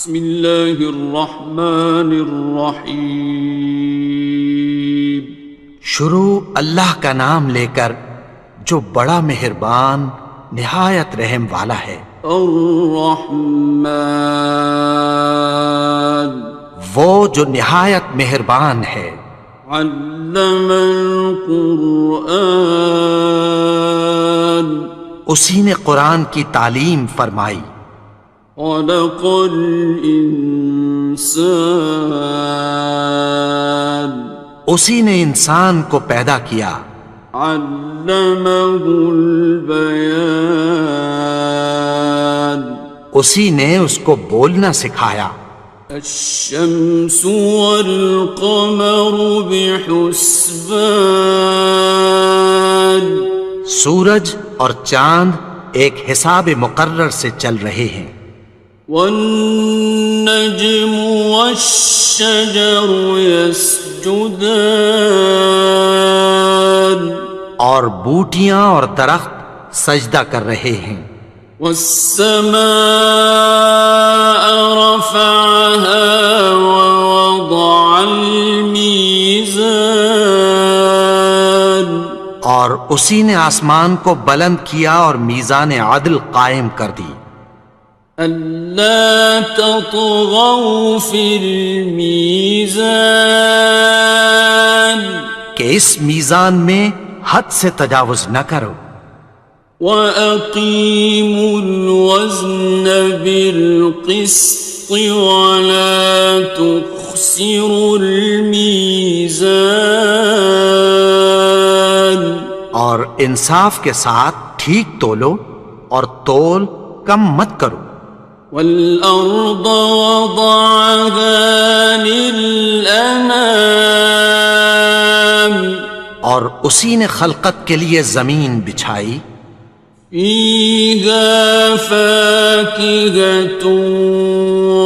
بسم اللہ الرحمن الرحیم۔ شروع اللہ کا نام لے کر جو بڑا مہربان نہایت رحم والا ہے۔ الرحمن، وہ جو نہایت مہربان ہے۔ علم القرآن، اسی نے قرآن کی تعلیم فرمائی۔ خلق الانسان، اسی نے انسان کو پیدا کیا۔ علمہ البیان، اسی نے اس کو بولنا سکھایا۔ الشمس والقمر بحسبان، سورج اور چاند ایک حساب مقرر سے چل رہے ہیں۔ والنجم والشجر يسجدان، اور بوٹیاں اور درخت سجدہ کر رہے ہیں۔ والسماء رفعها ووضع الميزان، اور اسی نے آسمان کو بلند کیا اور میزان عدل قائم کر دی۔ ألا تطغوا في الميزان، کہ اس میزان میں حد سے تجاوز نہ کرو۔ وَأَقِيمُوا الْوَزْنَ بِالْقِسْطِ وَلَا تُخْسِرُوا الْمِيزَانَ، اور انصاف کے ساتھ ٹھیک تولو اور تول کم مت کرو۔ وَالْأَرْضَ وَضَعَهَا لِلْأَنَامِ، اور اسی نے خلقت کے لیے زمین بچھائی۔ فِيهَا فَاكِهَةٌ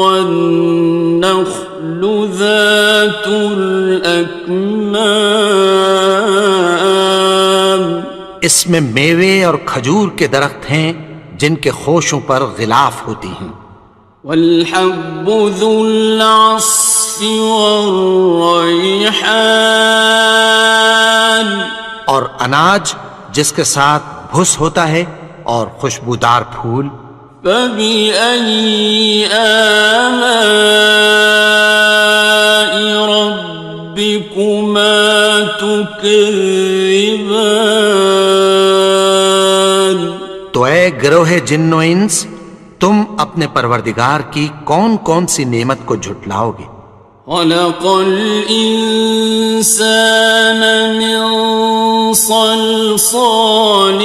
وَالنَّخْلُ ذَاتُ الْأَكْمَامِ، اس میں میوے اور کھجور کے درخت ہیں جن کے خوشوں پر غلاف ہوتی ہیں۔ وَالْحَبُّ ذُو الْعَصْفِ وَالرَّيْحَانِ، اور اناج جس کے ساتھ بھس ہوتا ہے اور خوشبودار پھول۔ فَبِأَيِّ آلَاءِ رَبِّكُمَا تُكَذِّبَانِ، تو اے گروہ جن و انس، تم اپنے پروردگار کی کون کون سی نعمت کو جھٹلاؤ گے؟ خَلَقَ الْإِنسَانَ مِنْ صَلْصَالٍ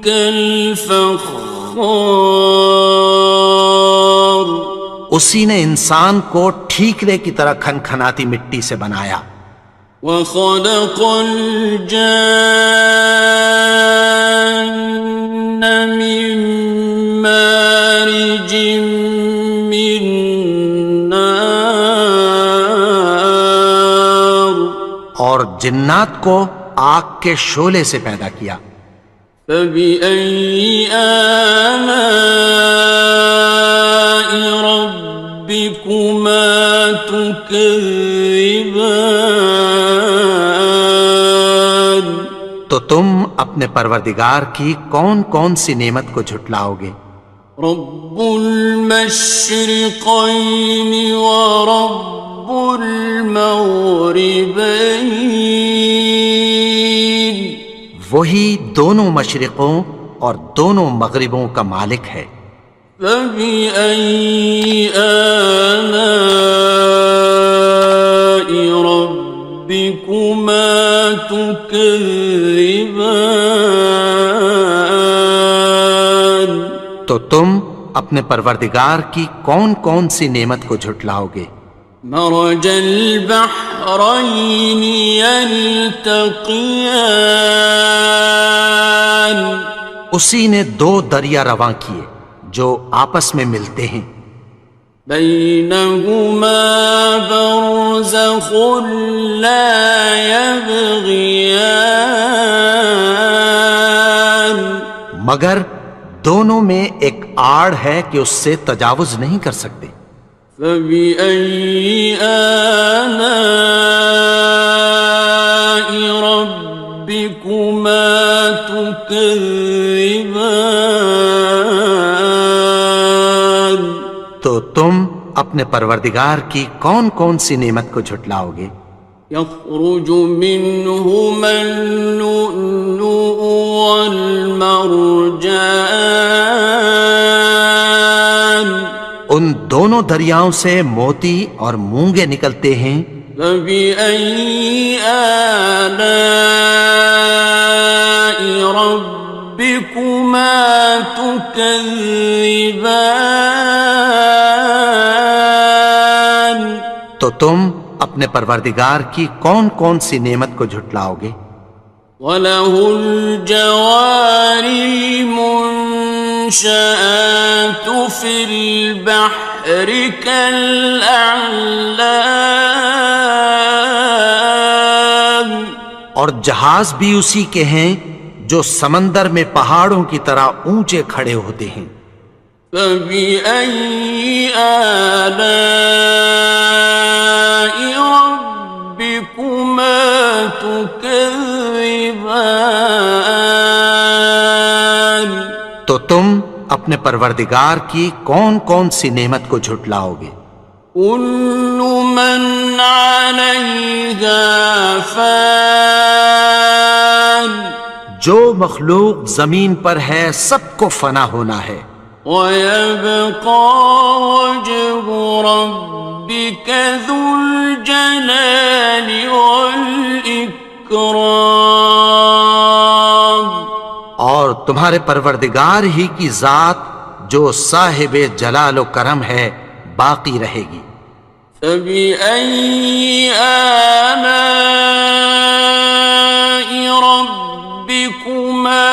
كَالْفَخَّارِ، اسی نے انسان کو ٹھیکرے کی طرح کھنکھناتی مٹی سے بنایا۔ وَخَلَقَ الْجَانَّ مِن مَّارِجٍ مِّن نَّارٍ، اور جنات کو آگ کے شعلے سے پیدا کیا۔ فَبِأَيِّ آلَاءِ رَبِّكُمَا تُكَذِّبَانِ، تو تم اپنے پروردگار کی کون کون سی نعمت کو جھٹلاؤ گے؟ رب المشرقین ورب المغربین، وہی دونوں مشرقوں اور دونوں مغربوں کا مالک ہے۔ فَبِأَيِّ آلَاءِ رَبِّكُمَا تُكَذِّبَانِ، تو تم اپنے پروردگار کی کون کون سی نعمت کو جھٹلاؤ گے؟ مرج البحرین یلتقیان، اسی نے دو دریا رواں کیے جو آپس میں ملتے ہیں۔ بینہما برزخ لا یبغیان، مگر دونوں میں ایک آڑ ہے کہ اس سے تجاوز نہیں کر سکتے۔ فبأي آلاء ربكما تكذبان؟ تو تم اپنے پروردگار کی کون کون سی نعمت کو جھٹلاؤ گے؟ يخرج منهما اللؤلؤ والمرجان ان دونوں دریاؤں سے موتی اور مونگے نکلتے ہیں۔ فبأي آلاء ربكما تكذبان؟ تو تم اپنے پروردگار کی کون کون سی نعمت کو جھٹلاؤ گے؟ وَلَهُ الْجَوَارِ الْمُنشَآتُ فِي الْبَحْرِ كَالْأَعْلَامِ، اور جہاز بھی اسی کے ہیں جو سمندر میں پہاڑوں کی طرح اونچے کھڑے ہوتے ہیں۔ فَبِأَيِّ آلَاءِ رَبِّكُمَا تُكَذِّبَانِ؟ تو تم اپنے پروردگار کی کون کون سی نعمت کو جھٹلاؤ گے؟ كُلُّ مَنْ عَلَيْهَا فَانٍ، جو مخلوق زمین پر ہے سب کو فنا ہونا ہے۔ وَيَبْقَى وَجْهُ رَبِّكَ ذُو الْجَلَالِ وَالْإِكْرَامِ، اور تمہارے پروردگار ہی کی ذات جو صاحب جلال و کرم ہے باقی رہے گی۔ فَبِأَيِّ آلَاءِ رَبِّكُمَا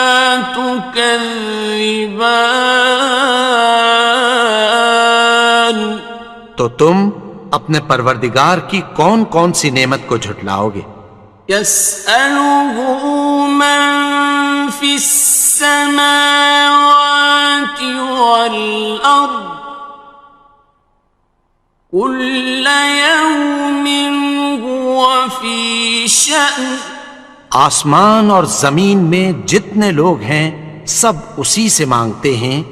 تُكَذِّبَانِ؟ تو تم اپنے پروردگار کی کون کون سی نعمت کو جھٹلاؤ گے؟ يَسْأَلُهُ مَن فِي السَّمَاوَاتِ وَالْأَرْضِ كُلَّ يَوْمٍ هُوَ فِي شَأْنٍ، آسمان اور زمین میں جتنے لوگ ہیں سب اسی سے مانگتے ہیں،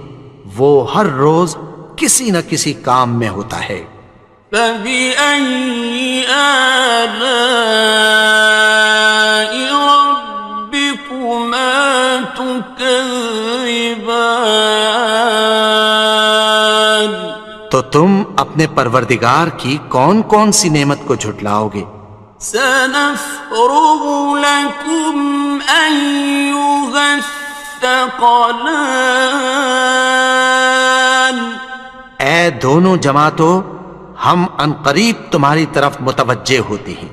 وہ ہر روز کسی نہ کسی کام میں ہوتا ہے۔ فَبِأَيِّ آلَاءِ رَبِّكُمَا تُكَذِّبَانِ؟ تو تم اپنے پروردگار کی کون کون سی نعمت کو جھٹلاؤ گے؟ سَنَفْرُغُ لَكُمْ أَيُّهَ الثَّقَلَانِ؟ اے دونوں جماعتوں، ہم عنقریب تمہاری طرف متوجہ ہوتے ہیں۔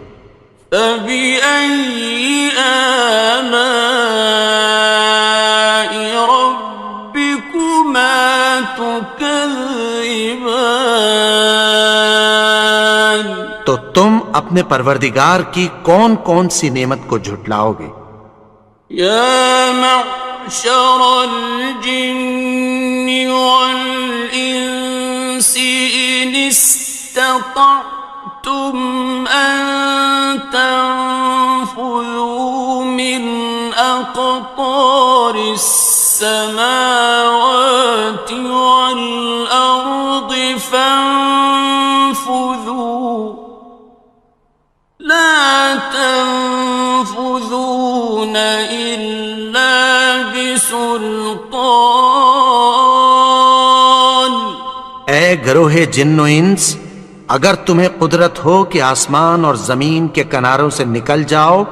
فَبِأَيِّ آلَاءِ رَبِّكُمَا تُكَذِّبَانِ؟ تو تم اپنے پروردگار کی کون کون سی نعمت کو جھٹلاؤ گے؟ يَا مَعْشَرَ الْجِنِّ وَالْإِنسِ إِنِ اسْتَطَعْتُمْ أَن تَنفُذُوا مِنْ أَقْطَارِ السَّمَاوَاتِ وَالْأَرْضِ فَانفُذُوا لَا تَنفُذُونَ إِلَّا بِسُلْطَانٍ۔ اے گروہ جن و انس، اگر تمہیں قدرت ہو کہ آسمان اور زمین کے کناروں سے نکل جاؤ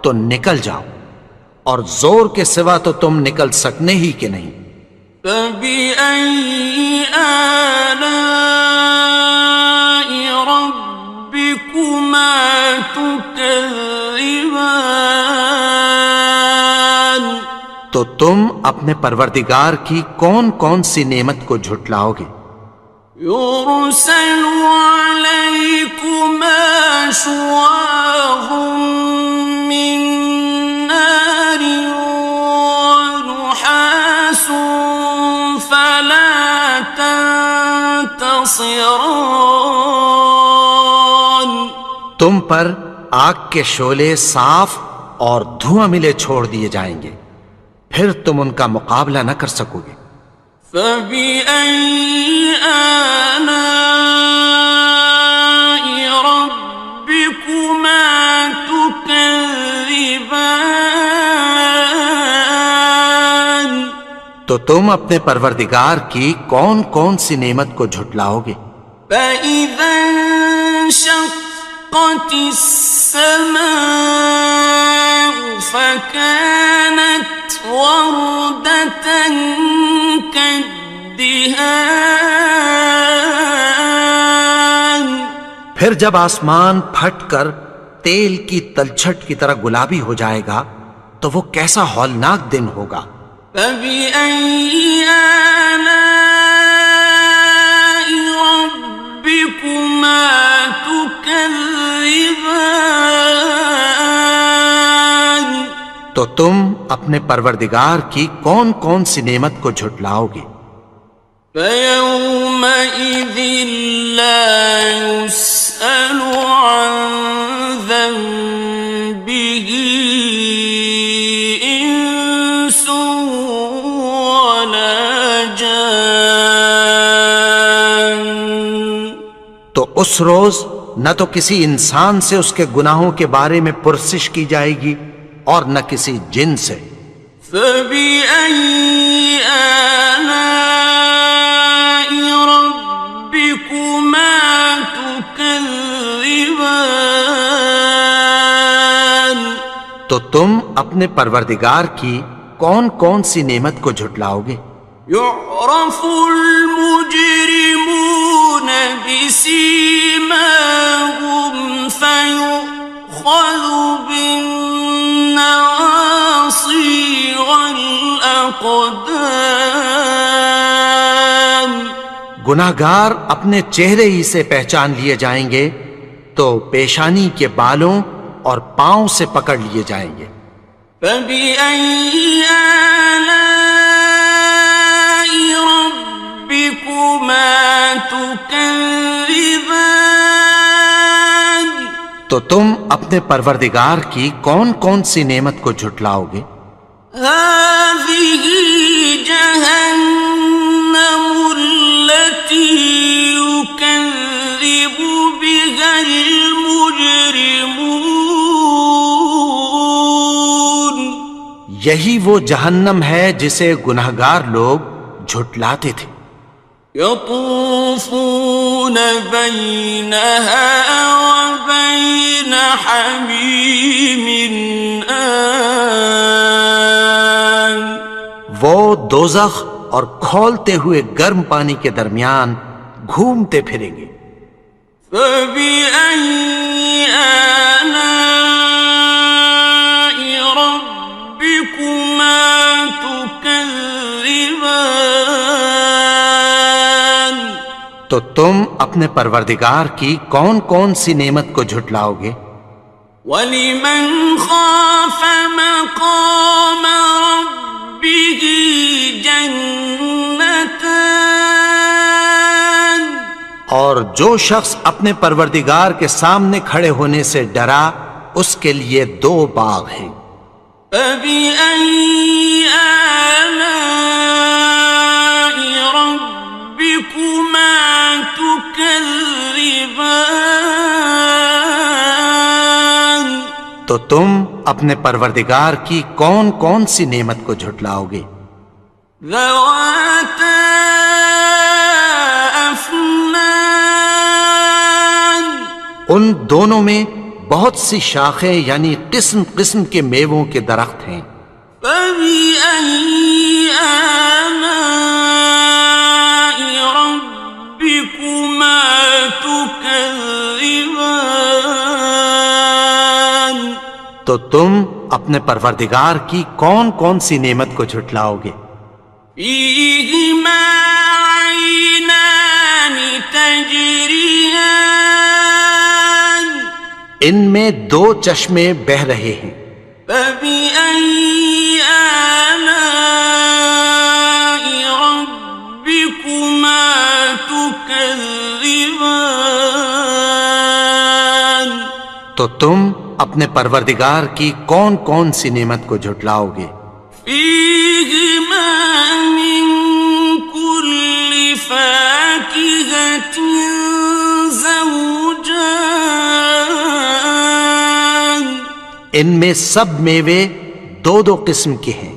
تو نکل جاؤ، اور زور کے سوا تو تم نکل سکنے ہی کہ نہیں۔ فَبِأَيِّ آلَاءِ رَبِّكُمَا تُكَذِّبَانِ؟ تو تم اپنے پروردگار کی کون کون سی نعمت کو جھٹلاؤ گے؟ يُرْسَلُ عَلَيْكُمَا شُوَاظٌ مِّن نَّارٍ وَنُحَاسٌ خصران. تم پر آگ کے شعلے صاف اور دھواں ملے چھوڑ دیے جائیں گے، پھر تم ان کا مقابلہ نہ کر سکو گے۔ فبأي آلاء ربكما تكذبان. تو تم اپنے پروردگار کی کون کون سی نعمت کو جھٹلاؤ گے؟ فإذا انشقت السماء فكانت وردة كالدهان. پھر جب آسمان پھٹ کر تیل کی تلچھٹ کی طرح گلابی ہو جائے گا تو وہ کیسا ہولناک دن ہوگا۔ فبأي آلاء ربكما تكذبان. تو تم اپنے پروردگار کی کون کون سی نعمت کو جھٹلاؤ گے؟ فيومئذ لا يسأل عن ذنبه إنس ولا جان. تو اس روز نہ تو کسی انسان سے اس کے گناہوں کے بارے میں پرسش کی جائے گی اور نہ کسی جن سے۔ فبأي آلاء ربكما تكذبان. تو تم اپنے پروردگار کی کون کون سی نعمت کو جھٹلاؤ گے؟ يعرف المجرمون بسيماهم فيؤخذ بالنواصي والأقدام. گناہگار اپنے چہرے ہی سے پہچان لیے جائیں گے تو پیشانی کے بالوں اور پاؤں سے پکڑ لیے جائیں گے۔ فبأي آلاء ربكما تكذبان. تو تم اپنے پروردگار کی کون کون سی نعمت کو جھٹلاؤ گے؟ هذه جهنم التي يكذب بها المجرمون. یہی وہ جہنم ہے جسے گناہگار لوگ جھٹلاتے تھے۔ يطوفون بينها وبين حميم آن. وہ دوزخ اور کھولتے ہوئے گرم پانی کے درمیان گھومتے پھریں گے۔ فبأي آلاء ربكما تكذبان. تو تم اپنے پروردگار کی کون کون سی نعمت کو جھٹلاؤ گے؟ وَلِمَنْ خَافَ مَقَامَ رَبِّهِ جَنَّتَانِ. اور جو شخص اپنے پروردگار کے سامنے کھڑے ہونے سے ڈرا اس کے لیے دو باغ ہیں۔ فَبِأَيِّ آلَاءِ رَبِّكُمَا تُكَذِّبَانِ. تو تم اپنے پروردگار کی کون کون سی نعمت کو جھٹلاؤ گے؟ ذَوَاتَا أَفْنَانٍ. ان دونوں میں بہت سی شاخیں یعنی قسم قسم کے میووں کے درخت ہیں۔ فَبِأَيِّ آلَاءِ رَبِّكُمَا تُكَذِّبَانِ. تو تم اپنے پروردگار کی کون کون سی نعمت کو جھٹلاؤ گے؟ فِيهِمَا عَيْنَانِ تَجْرِيَانِ. ان میں دو چشمے بہہ رہے ہیں۔ فَبِأَيِّ آلَاءِ رَبِّكُمَا تُكَذِّبَانِ. تكذبان تو تم اپنے پروردگار کی کون کون سی نعمت کو جھٹلاؤ گے؟ فيهما من كل فاكهة زوجان ان میں سب میوے دو دو قسم کے ہیں۔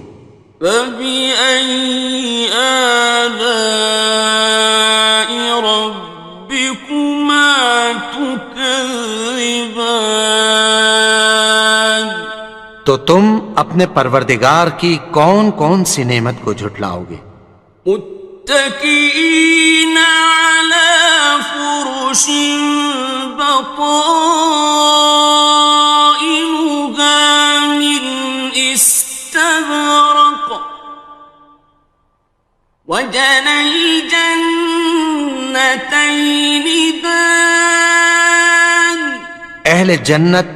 فبأي آلاء ربكما تكذبان تو تم اپنے پروردگار کی کون کون سی نعمت کو جھٹلاؤ گے؟ متكئين على فرش بطائنها من استبرق وجنى الجنتين دان اہل جنت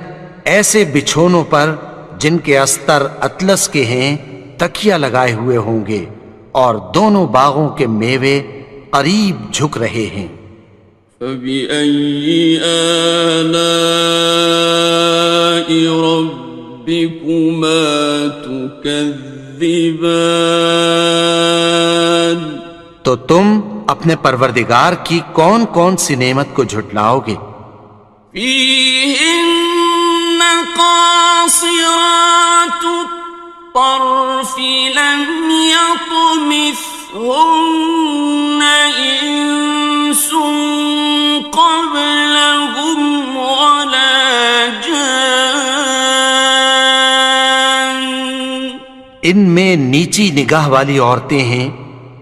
ایسے بچھونوں پر جن کے استر اطلس کے ہیں تکیہ لگائے ہوئے ہوں گے اور دونوں باغوں کے میوے قریب جھک رہے ہیں۔ فبأي آلاء ربكما تكذبان تو تم اپنے پروردگار کی کون کون سی نعمت کو جھٹلاؤ گے؟ فيهن قاصرات الطرف لم يطمثهن إنس قبلهم ولا جان ان میں نیچی نگاہ والی عورتیں ہیں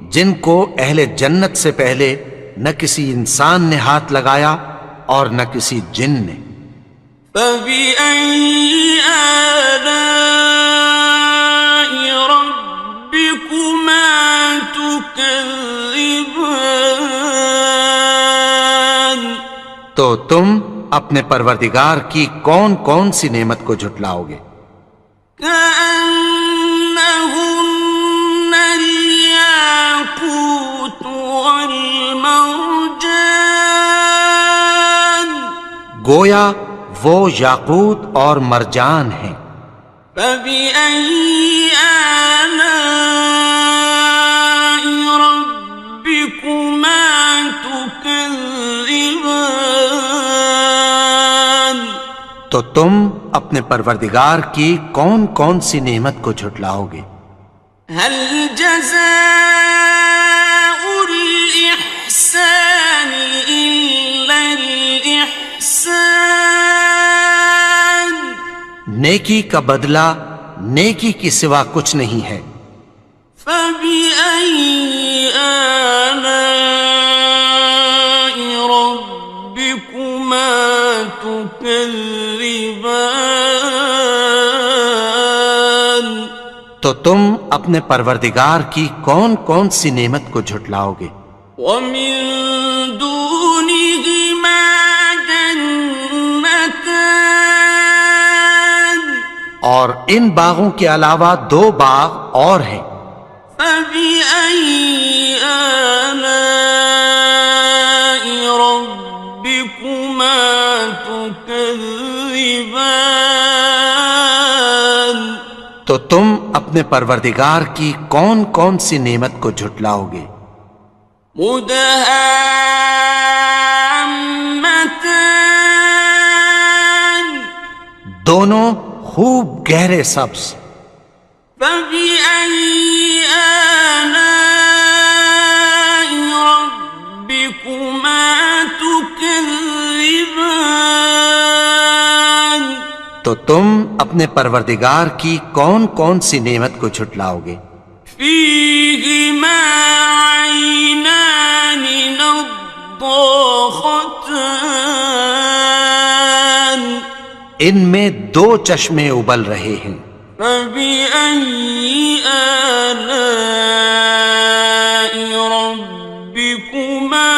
جن کو اہل جنت سے پہلے نہ کسی انسان نے ہاتھ لگایا اور نہ کسی جن نے۔ فبأي آلاء ربكما تكذبان تو تم اپنے پروردگار کی کون کون سی نعمت کو جھٹلاؤ گے؟ كأنهن الياقوت والمرجان گویا وہ یاقوت اور مرجان ہیں۔ فبأي آلاء ربكما تكذبان تو تم اپنے پروردگار کی کون کون سی نعمت کو جھٹلاؤ گے؟ هل جزاء الإحسان إلا الإحسان نیکی کا بدلہ نیکی کی سوا کچھ نہیں ہے۔ فبأي آلاء ربكما تكذبان تو تم اپنے پروردگار کی کون کون سی نعمت کو جھٹلاؤ گے؟ ومن دونهما جنتان اور ان باغوں کے علاوہ دو باغ اور ہیں۔ فبأي آلاء ربكما تكذبان تو تم اپنے پروردگار کی کون کون سی نعمت کو جھٹلاؤ گے؟ مدهامتان دونوں خوب گہرے سبز۔ فبأي آلاء ربكما تكذبان تو تم اپنے پروردگار کی کون کون سی نعمت کو جھٹلاؤ گے؟ فيهما عينان نضاختان ان میں دو چشمے ابل رہے ہیں۔ فبأي آلاء ربكما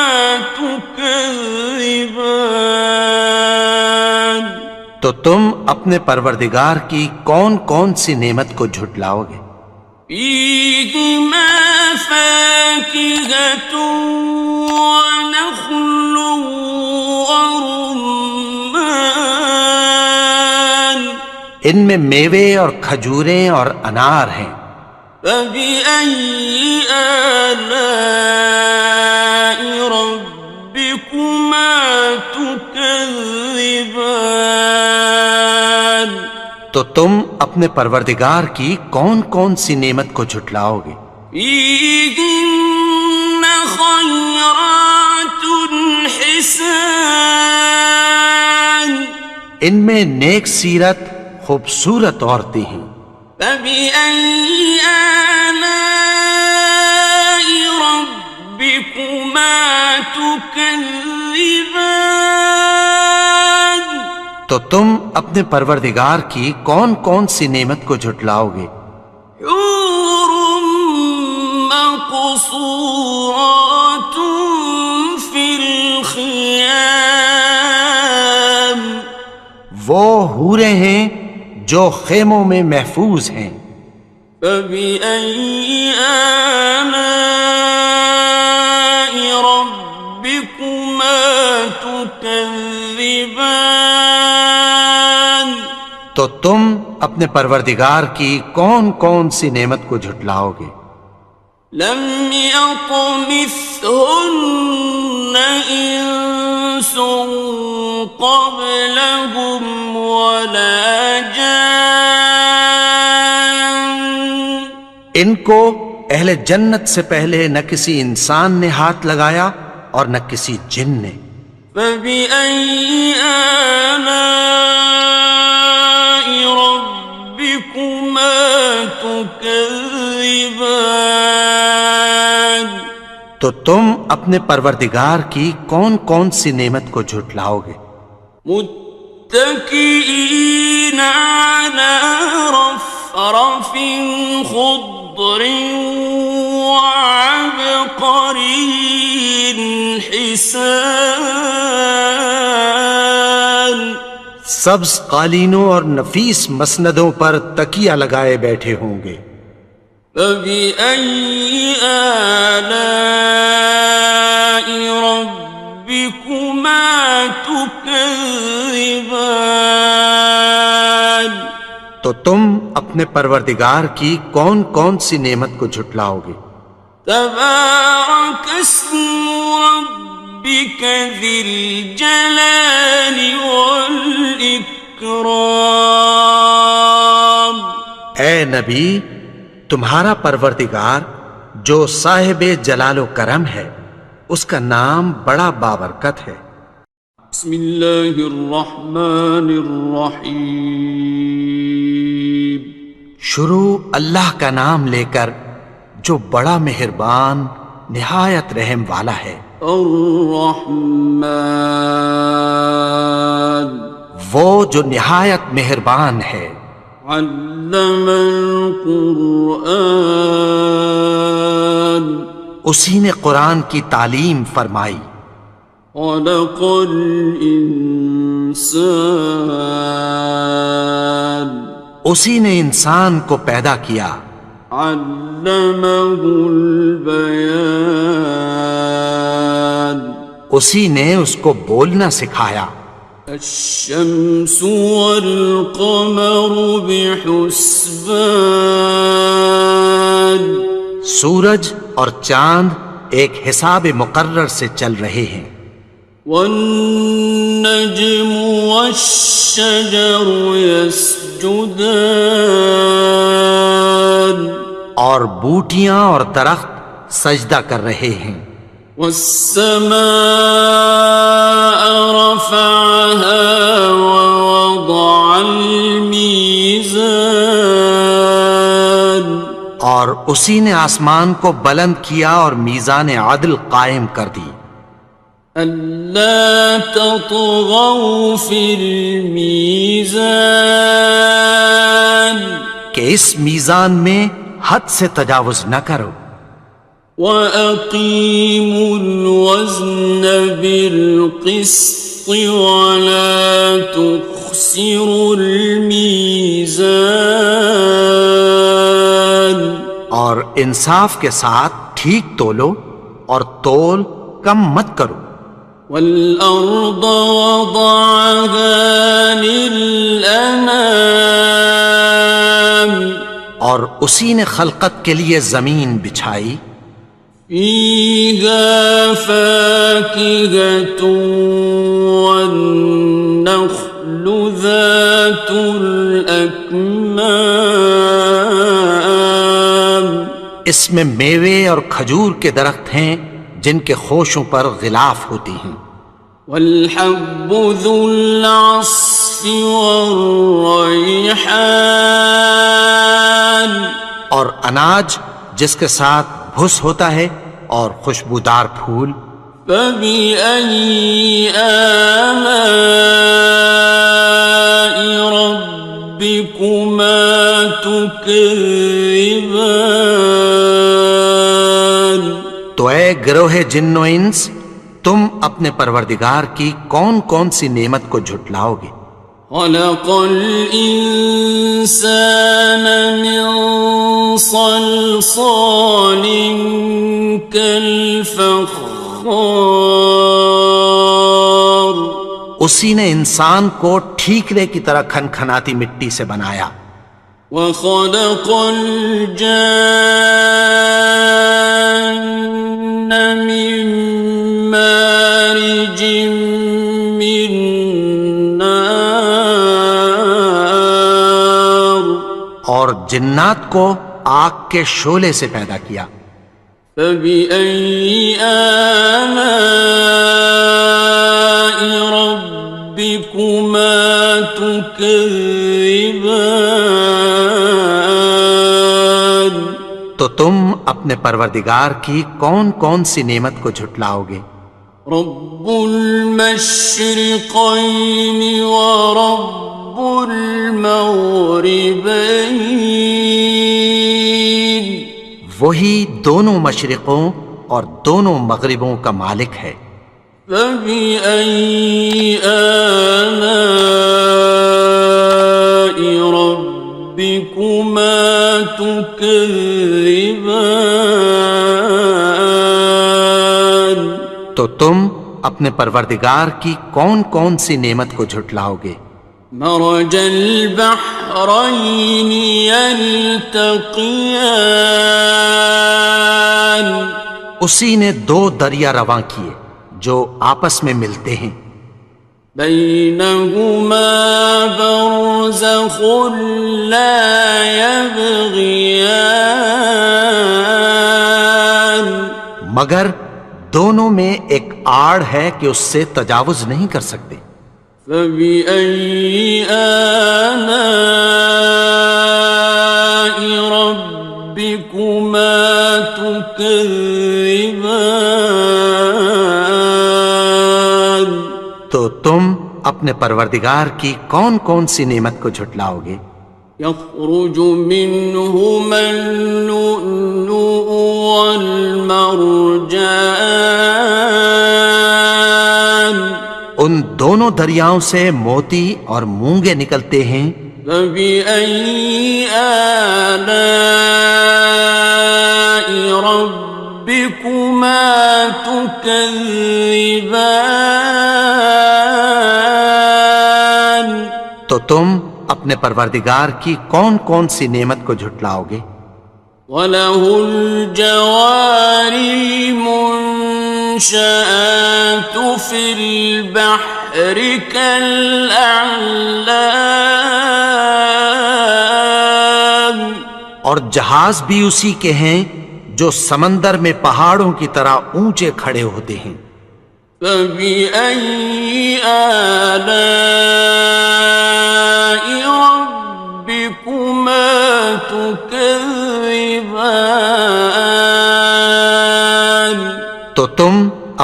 تكذبان تو تم اپنے پروردگار کی کون کون سی نعمت کو جھٹلاؤ گے؟ فيهما فاكهة ونخل ورمان ان میں میوے اور کھجوریں اور انار ہیں. فبأي آلاء ربكما تكذبان تو تم اپنے پروردگار کی کون کون سی نعمت کو جھٹلاؤ گے؟ فيهن خيرات حسان ان میں نیک سیرت خوبصورت عورتیں ہیں. فبأي آلاء ربكما تكذبان تو تم اپنے پروردگار کی کون کون سی نعمت کو جھٹلاؤ گے؟ حور مقصورات في الخيام وہ حوریں ہیں جو خیموں میں محفوظ ہیں. فبأي آلاء ربكما تكذبان تو تم اپنے پروردگار کی کون کون سی نعمت کو جھٹلاؤ گے؟ لم يطمثهن إنس قبلهم ولا جان ان کو اہل جنت سے پہلے نہ کسی انسان نے ہاتھ لگایا اور نہ کسی جن نے. فبأي آلاء ربكما تكذبان تو تم اپنے پروردگار کی کون کون سی نعمت کو جھٹلاؤ گے؟ متكئين على رفرف خضر وعبقري حسان سبز قالینوں اور نفیس مسندوں پر تکیہ لگائے بیٹھے ہوں گے. فبأي آلاء ربكما تكذبان تو تم اپنے پروردگار کی کون کون سی نعمت کو جھٹلاؤ گے؟ تبارك اسم ربك ذي الجلال والإكرام اے نبی، تمہارا پروردگار جو صاحب جلال و کرم ہے، اس کا نام بڑا بابرکت ہے. بسم اللہ الرحمن الرحیم شروع اللہ کا نام لے کر جو بڑا مہربان نہایت رحم والا ہے. الرحمن وہ جو نہایت مہربان ہے. علم القرآن اسی نے قرآن کی تعلیم فرمائی. خلق الانسان اسی نے انسان کو پیدا کیا. علمہ البیان اسی نے اس کو بولنا سکھایا. الشمس والقمر بحسبان سورج اور چاند ایک حساب مقرر سے چل رہے ہیں. والنجم والشجر يسجدان اور بوٹیاں اور درخت سجدہ کر رہے ہیں. والسماء رفعها ووضع الميزان اور اسی نے آسمان کو بلند کیا اور میزان عدل قائم کر دی. ألا تطغوا في الميزان کہ اس میزان میں حد سے تجاوز نہ کرو. وَأَقِيمُوا الْوَزْنَ بِالْقِسْطِ وَلَا تُخْسِرُوا الْمِيزَانَ اور انصاف کے ساتھ ٹھیک تولو اور تول کم مت کرو. والأرض وضعها للأنام اور اسی نے خلقت کے لیے زمین بچھائی. فيها فاكهة والنخل ذات الأكمام اس میں میوے اور کھجور کے درخت ہیں جن کے خوشوں پر غلاف ہوتی ہیں. والحب ذو العصف والریحان اور اناج جس کے ساتھ بھس ہوتا ہے اور خوشبودار پھول. فبأي آلاء ربكما تكذبان تو اے گروہ جن و انس، تم اپنے پروردگار کی کون کون سی نعمت کو جھٹلاؤ گے؟ خلق الإنسان من صلصال كالفخار اسی نے انسان کو ٹھیکرے کی طرح کھنکھناتی مٹی سے بنایا. وخلق الجان من مارج من نار اور جنات کو آگ کے شعلے سے پیدا کیا. فبأي آلاء ربكما تكذبان تو تم اپنے پروردگار کی کون کون سی نعمت کو جھٹلاؤ گے؟ رب المشرقين ورب المغربين وہی دونوں مشرقوں اور دونوں مغربوں کا مالک ہے. فبأي آلاء ربكما تكذبان تو تم اپنے پروردگار کی کون کون سی نعمت کو جھٹلاؤ گے؟ مرج البحرين يلتقيان اسی نے دو دریا رواں کیے جو آپس میں ملتے ہیں. بينهما برزخ لا يبغيان مگر دونوں میں ایک آڑ ہے کہ اس سے تجاوز نہیں کر سکتے. فبأي آلاء ربكما تكذبان تو تم اپنے پروردگار کی کون کون سی نعمت کو جھٹلاؤ گے؟ يخرج منهما اللؤلؤ والمرجان ان دونوں دریاؤں سے موتی اور مونگے نکلتے ہیں. فبأي آلاء ربكما تكذبان تو تم اپنے پروردگار کی کون کون سی نعمت کو جھٹلاؤ گے؟ وَلَهُ الْجَوَارِ الْمُنشَآتُ فِي الْبَحْرِ كَالْأَعْلَامِ اور جہاز بھی اسی کے ہیں جو سمندر میں پہاڑوں کی طرح اونچے کھڑے ہوتے ہیں. فَبِأَيِّ آلَاءِ رَبِّكُمَا تُكَذِّبَانِ تو تم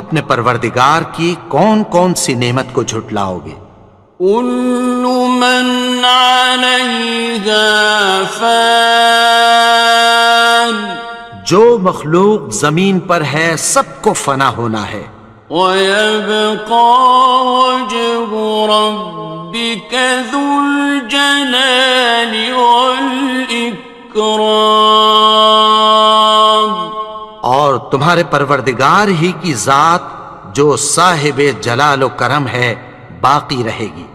اپنے پروردگار کی کون کون سی نعمت کو جھٹلاؤ گے؟ كُلُّ مَنْ عَلَيْهَا فَانٍ جو مخلوق زمین پر ہے سب کو فنا ہونا ہے. وَيَبْقَى وَجْهُ رَبِّكَ ذُو الْجَلَالِ وَالْإِكْرَامِ تمہارے پروردگار ہی کی ذات جو صاحب جلال و کرم ہے باقی رہے گی۔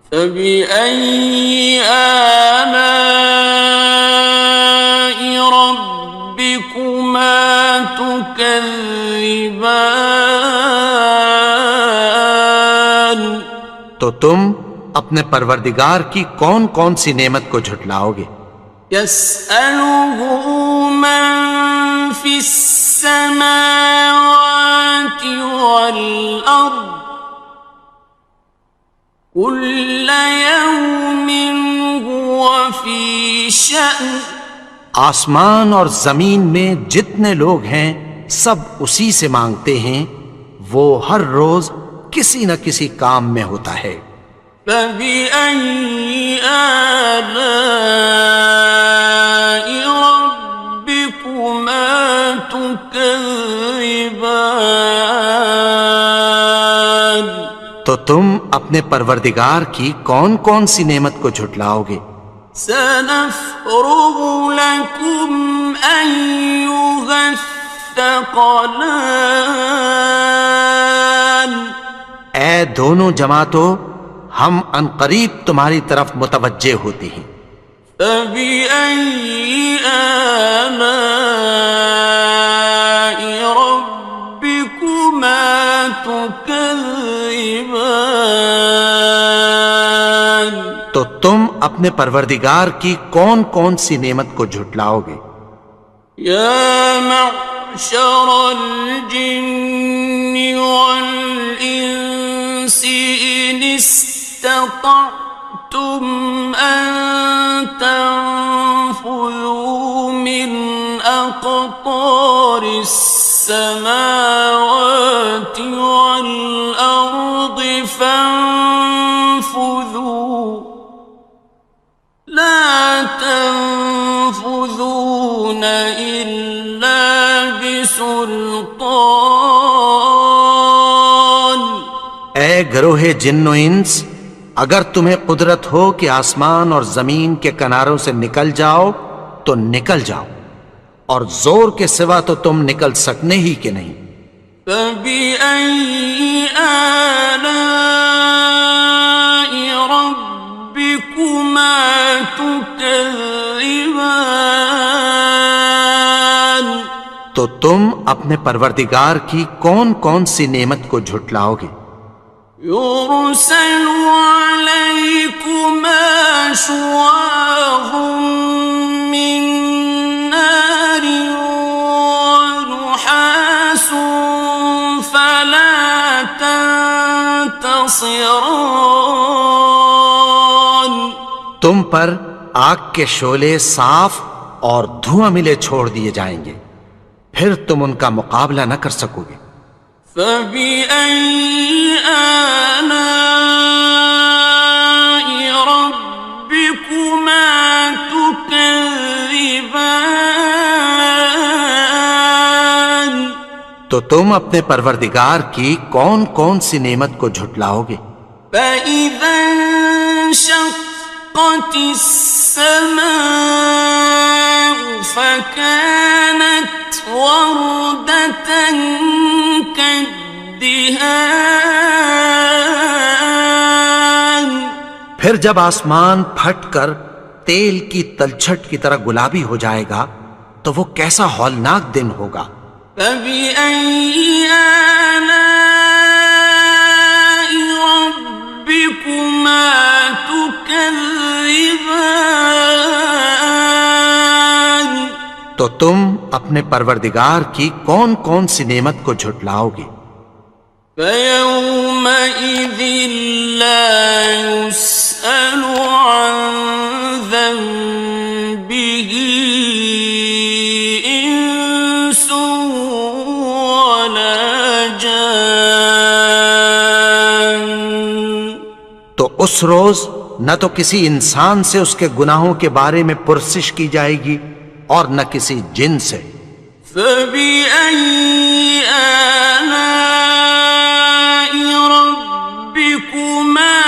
فبأي آلاء ربكما تكذبان؟ تو تم اپنے پروردگار کی کون کون سی نعمت کو جھٹلاؤ گے؟ يسأله من في السماوات والأرض كل يوم هو في شأن۔ آسمان اور زمین میں جتنے لوگ ہیں سب اسی سے مانگتے ہیں، وہ ہر روز کسی نہ کسی کام میں ہوتا ہے۔ فبأي آلاء ربكما تكذبان؟ تو تم اپنے پروردگار کی کون کون سی نعمت کو جھٹلاؤ گے؟ سنفرغ لكم أيها الثقلان۔ اے دونوں جماعتوں، ہم عنقریب تمہاری طرف متوجہ ہوتے ہیں۔ فبأي آلاء ربكما تكذبان؟ تو تم اپنے پروردگار کی کون کون سی نعمت کو جھٹلاؤ گے؟ يا معشر الجن والإنس إن استطعتم أن تنفذوا من أقطار السماوات والأرض فانفذوا لا تنفذون إلا بسلطان۔ اے گروہ جن و انس، اگر تمہیں قدرت ہو کہ آسمان اور زمین کے کناروں سے نکل جاؤ تو نکل جاؤ، اور زور کے سوا تو تم نکل سکنے ہی کہ نہیں۔ فبأي آلاء ربكما تكذبان؟ تو تم اپنے پروردگار کی کون کون سی نعمت کو جھٹلاؤ گے؟ يرسل عليكما شواظ من نار ونحاس فلا تنتصران۔ تم پر آگ کے شعلے صاف اور دھواں ملے چھوڑ دیے جائیں گے، پھر تم ان کا مقابلہ نہ کر سکو گے۔ فبأي آلاء ربكما تكذبان؟ تو تم اپنے پروردگار کی کون کون سی نعمت کو جھٹلاؤ گے؟ فإذا انشقت السماء فكانت وردة كالدهان۔ پھر جب آسمان پھٹ کر تیل کی تلچھٹ کی طرح گلابی ہو جائے گا تو وہ کیسا ہولناک دن ہوگا۔ فبأي آلاء ربكما تكذبان؟ تو تم اپنے پروردگار کی کون کون سی نعمت کو جھٹلاؤ گے؟ فيومئذ لا يسأل عن ذنبه إنس ولا جان۔ تو اس روز نہ تو کسی انسان سے اس کے گناہوں کے بارے میں پرسش کی جائے گی اور نہ کسی جن سے۔ فبأي آلاء ربكما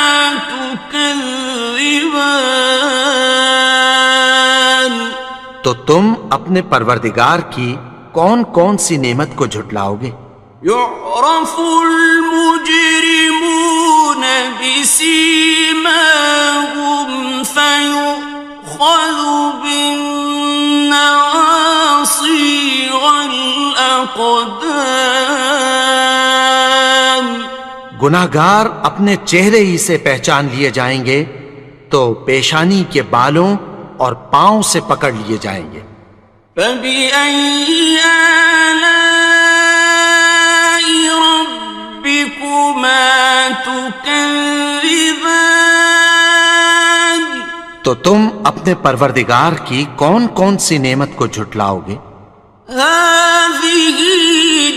تكذبان؟ تو تم اپنے پروردگار کی کون کون سی نعمت کو جھٹلاؤ گے؟ يعرف المجرمون بسيماهم فيؤخذ بالنواصي والأقدام. گناہگار اپنے چہرے ہی سے پہچان لیے جائیں گے تو پیشانی کے بالوں اور پاؤں سے پکڑ لیے جائیں گے. فبأي آلاء ربكما تكذبان. تو تم اپنے پروردگار کی کون کون سی نعمت کو جھٹلاؤ گے؟ هذه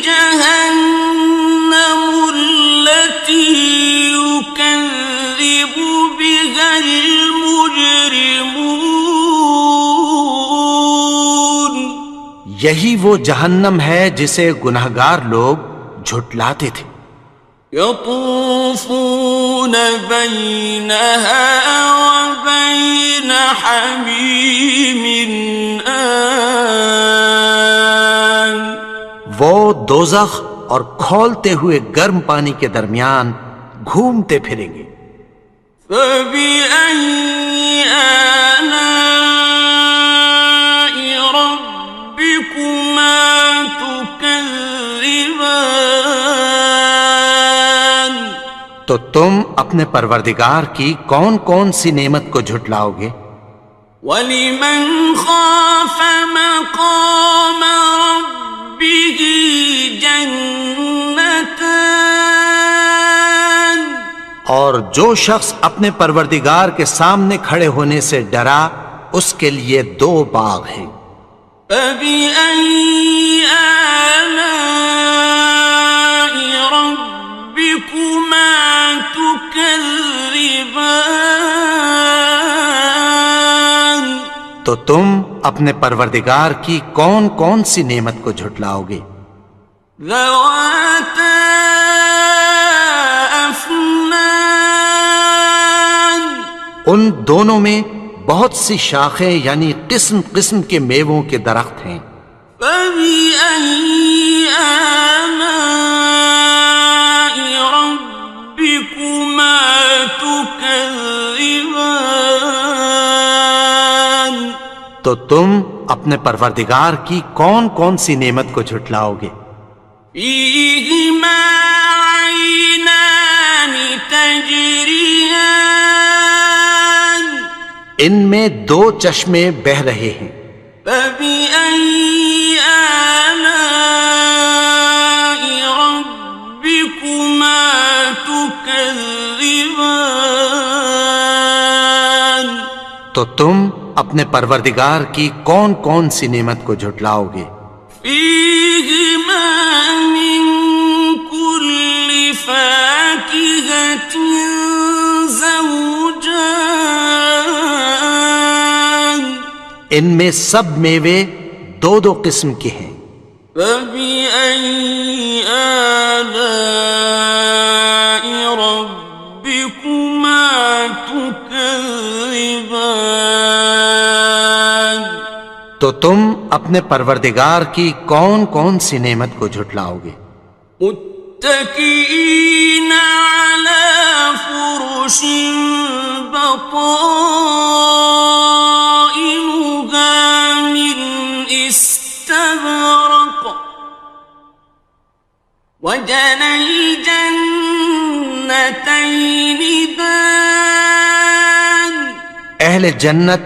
جهنم التي يكذب بها المجرمون. یہی وہ جہنم ہے جسے گناہگار لوگ جھٹلاتے تھے. يطوفون بينها وبين حميم آن. وہ دوزخ اور کھولتے ہوئے گرم پانی کے درمیان گھومتے پھریں گے. فبأي آلاء ربكما تكذبان. تو تم اپنے پروردگار کی کون کون سی نعمت کو جھٹلاؤ گے؟ وَلِمَنْ خَافَ مَقَامَ رَبِّهِ جَنَّتَانِ. اور جو شخص اپنے پروردگار کے سامنے کھڑے ہونے سے ڈرا اس کے لیے 2 باغ ہیں. فَبِأَيِّ آلَاءِ رَبِّكُمَا تُكَذِّبَانِ. تو تم اپنے پروردگار کی کون کون سی نعمت کو جھٹلاؤ گے؟ ذَوَاتَا أَفْنَانٍ. ان دونوں میں بہت سی شاخیں یعنی قسم قسم کے میووں کے درخت ہیں. فَبِأَيِّ آلَاءِ رَبِّكُمَا تُكَذِّبَانِ. تو تم اپنے پروردگار کی کون کون سی نعمت کو جھٹلاؤ گے؟ فِيهِمَا عَيْنَانِ تَجْرِيَانِ. ان میں 2 چشمے بہہ رہے ہیں. فَبِأَيِّ آلَاءِ رَبِّكُمَا تُكَذِّبَانِ. تو تم اپنے پروردگار کی کون کون سی نعمت کو جھٹلاؤ گے؟ فِيهِمَا مِن كُلِّ فَاكِهَةٍ زَوْجَانِ. ان میں سب میوے 2 قسم کے ہیں. فَبِأَيِّ آلَاءِ رَبِّكُمَا تُكَذِّبَانِ. تو تم اپنے پروردگار کی کون کون سی نعمت کو جھٹلاؤ گے؟ متكئين على فرش بطائنها من استبرق وجنى الجنتين دان. اہل جنت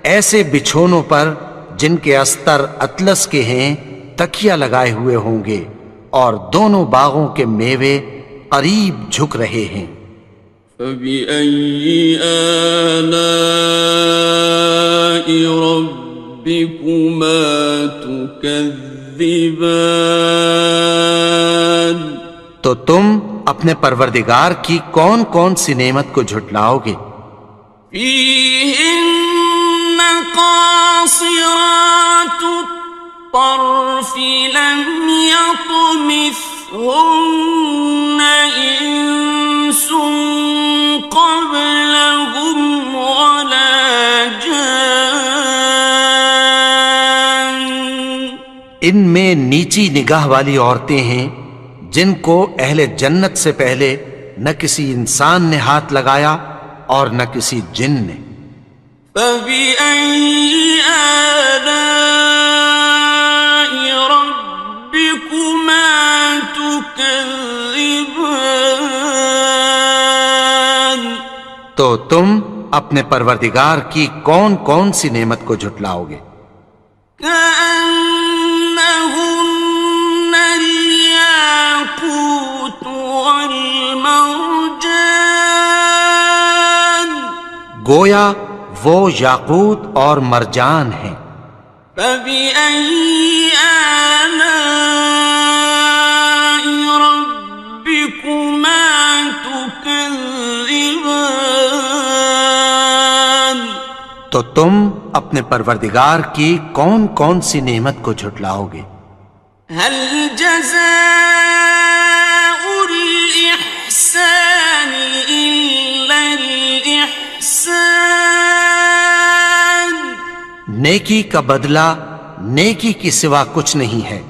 ایسے بچھونوں پر جن کے استر اطلس کے ہیں تکیہ لگائے ہوئے ہوں گے اور دونوں باغوں کے میوے قریب جھک رہے ہیں. فَبِأَيِّ آلَاءِ رَبِّكُمَا تُكَذِّبَانِ. تو تم اپنے پروردگار کی کون کون سی نعمت کو جھٹلاؤ گے؟ فِيهِنَّ قَاصِرَاتُ الطَّرْفِ لَمْ يَطْمِثْهُنَّ إِنسٌ قَبْلَهُمْ وَلَا جَانٌّ. ان میں نیچی نگاہ والی عورتیں ہیں جن کو اہل جنت سے پہلے نہ کسی انسان نے ہاتھ لگایا اور نہ کسی جن نے۔ فَبِأَيِّ آلَاءِ رَبِّكُمَا تُكَذِّبَانِ؟ تو تم اپنے پروردگار کی کون کون سی نعمت کو جھٹلاؤ گے؟ كأنهن الياقوت والمرجان، گویا وہ یاقوت اور مرجان ہیں۔ فبأي آلاء ربكما تكذبان؟ تو تم اپنے پروردگار کی کون کون سی نعمت کو جھٹلاؤ گے؟ هل جزاء الإحسان إلا الإحسان؟ نیکی کا بدلہ نیکی کی سوا کچھ نہیں ہے۔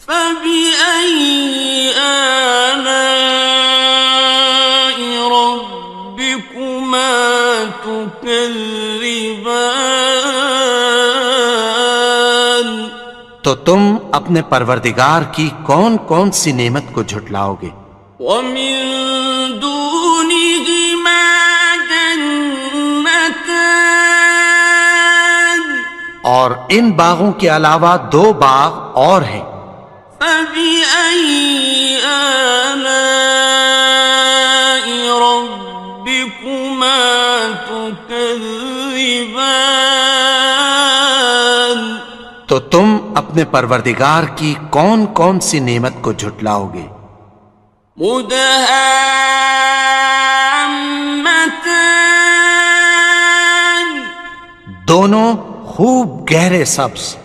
فبأي آلاء ربكما تكذبان؟ تو تم اپنے پروردگار کی کون کون سی نعمت کو جھٹلاؤ گے؟ ومن دونهما جنتان، اور ان باغوں کے علاوہ دو باغ اور ہیں۔ فبأي آلاء ربكما تكذبان؟ تو تم اپنے پروردگار کی کون کون سی نعمت کو جھٹلاؤ گے؟ مدہامتان، دونوں خوب گہرے سبز۔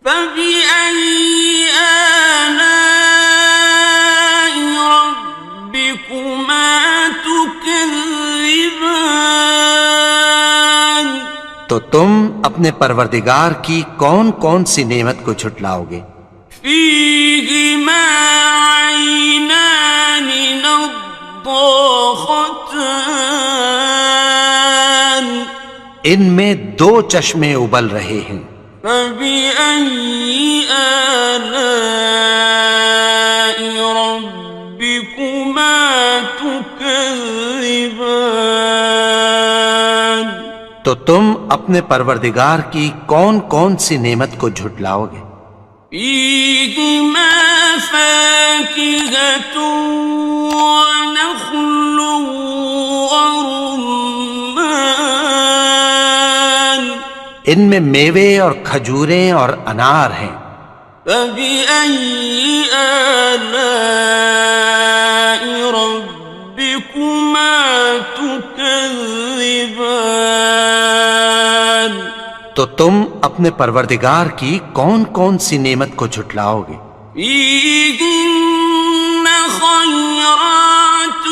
فبأي آلاء ربكما تكذبان؟ تو تم اپنے پروردگار کی کون کون سی نعمت کو جھٹلاؤ گے؟ فيهما عينان نضاختان، ان میں دو چشمے ابل رہے ہیں۔ فبأي آلاء ربكما تكذبان؟ تو تم اپنے پروردگار کی کون کون سی نعمت کو جھٹلاؤ گے؟ فيهما فاكهة ونخل ورمان، ان میں میوے اور کھجوریں اور انار ہیں۔ فبأي آلاء ربكما تكذبان؟ تو تم اپنے پروردگار کی کون کون سی نعمت کو جھٹلاؤ گے؟ فيهن خيرات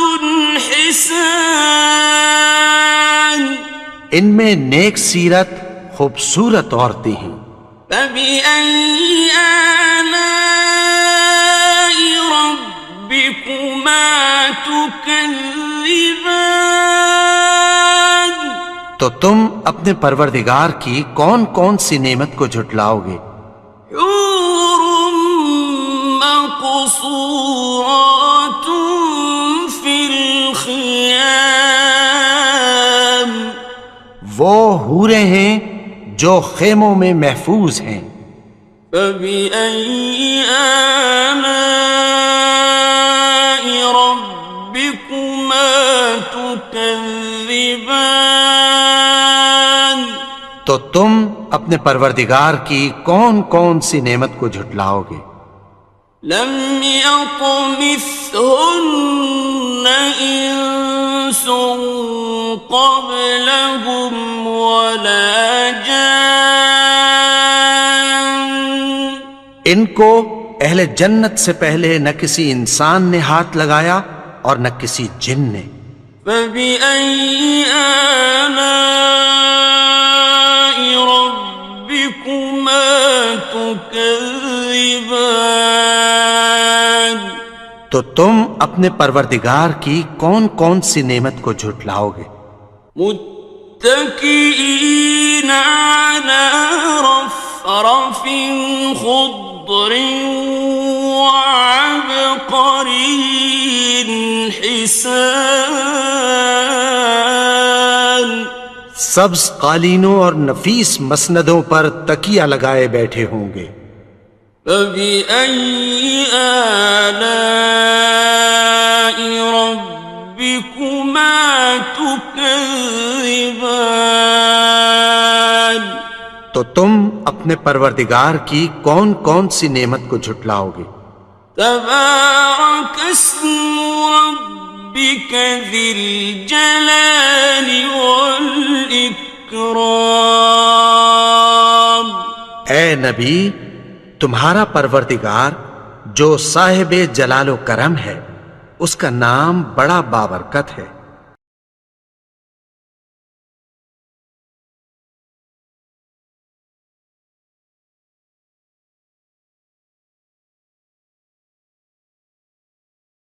حسان، ان میں نیک سیرت خوبصورت عورتیں ہیں۔ فبأي آلاء ربكما تكذبان؟ تو تم اپنے پروردگار کی کون کون سی نعمت کو جھٹلاؤ گے؟ حور مقصورات في الخيام، وہ حوریں ہیں جو خیموں میں محفوظ ہیں۔ فبأي آلاء ربكما تكذبان؟ تو تم اپنے پروردگار کی کون کون سی نعمت کو جھٹلاؤ گے؟ لم يطمثهن إنس قبلهم ولا جان، ان کو اہل جنت سے پہلے نہ کسی انسان نے ہاتھ لگایا اور نہ کسی جن نے۔ فبأي آلاء ربكما تكذبان؟ تكذبان تو تم اپنے پروردگار کی کون کون سی نعمت کو جھٹلاؤ گے؟ متكئين على رفرف خضر وعبقري حسان سبز قالینوں اور نفیس مسندوں پر تکیہ لگائے بیٹھے ہوں گے۔ فبأي آلاء ربكما تكذبان تو تم اپنے پروردگار کی کون کون سی نعمت کو جھٹلاؤ گے؟ تبارك اسم ربك ذي الجلال والإكرام اے نبی، تمہارا پروردگار جو صاحب جلال و کرم ہے، اس کا نام بڑا بابرکت ہے۔